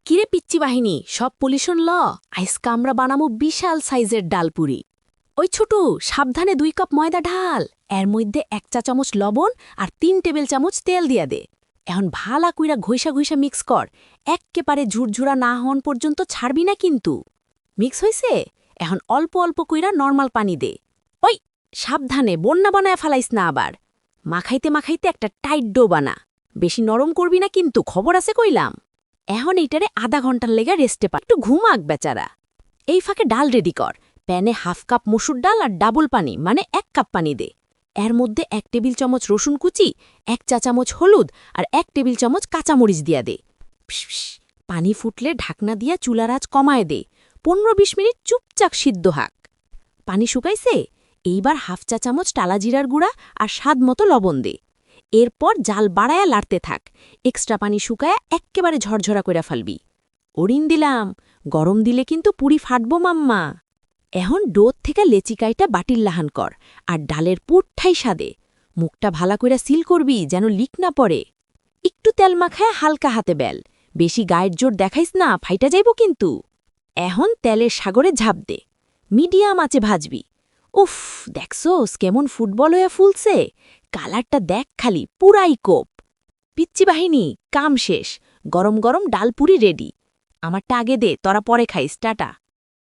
কিরে পিচ্চি বাহিনী সব পুলিশন ল আইসকা আমরা বানামো বিশাল সাইজের ডালপুরি। ওই ছোটু সাবধানে 2 কাপ ময়দা ঢাল, এর মধ্যে 1 চা চামচ লবণ আর 3 টেবিল চামচ তেল দিয়া দে। এখন ভালা কইরা ঘইসা ঘইসা মিক্স কর, এক্কেবারে ঝুরঝুরা না হন পর্যন্ত ছাড়বি না কিন্তু। মিক্স হইছে? এখন অল্প অল্প কইরা নরমাল পানি দে। ওই সাবধানে বন্যা বানায় ফালাইস না আবার। মাখাইতে মাখাইতে একটা টাইট ডো বানা, বেশি নরম করবি না কিন্তু, খবর আছে কইলাম। এখন এইটারে আধা ঘন্টার লেগা রেস্টে পা, একটু ঘুমাক বেচারা। এই ফাঁকে ডাল রেডি কর, প্যানে হাফ কাপ মসুর ডাল আর ডাবল পানি মানে 1 কাপ পানি দে। এর মধ্যে 1 টেবিল চামচ রসুন কুচি, 1 চা চামচ হলুদ আর 1 টেবিল চামচ কাঁচামরিচ দিয়া দে। পানি ফুটলে ঢাকনা দিয়া চুলার আঁচ কমায় দে। 15-20 মিনিট চুপচাপ সিদ্ধ হাক। পানি শুকাইছে? এইবার হাফ চা চামচ টালা জিরার গুঁড়া আর স্বাদ মতো লবণ দে। এরপর জাল বাড়ায়া লাড়তে থাক, এক্সট্রা পানি শুকায়া এক্কেবারে ঝরঝরা কইরা ফালবি। ওরিন দিলাম, গরম দিলে কিন্তু পুরি ফাটবো মাম্মা। এখন ডোত থেকে লেচিকাইটা বাটির লাহান কর আর ডালের পুরঠাই স্বাদে। মুখটা ভালা কইরা সিল করবি যেন লিক না পড়ে। একটু তেল মাখায় হালকা হাতে বেল, বেশি গায়ের জোর দেখাইস না, ফাইটা যাইব কিন্তু। এখন তেলের সাগরে ঝাঁপ দে, মিডিয়াম আঁচে ভাজবি। উফ, দেখছোস কেমন ফুটবল হয়ে ফুলছে, কালারটা দেখ খালি, পুরাই কোপ। পিচ্চি বাহিনী কাম শেষ, গরম গরম ডালপুরি রেডি। আমারটা আগে দে, তোরা পরে খাইস, টাটা।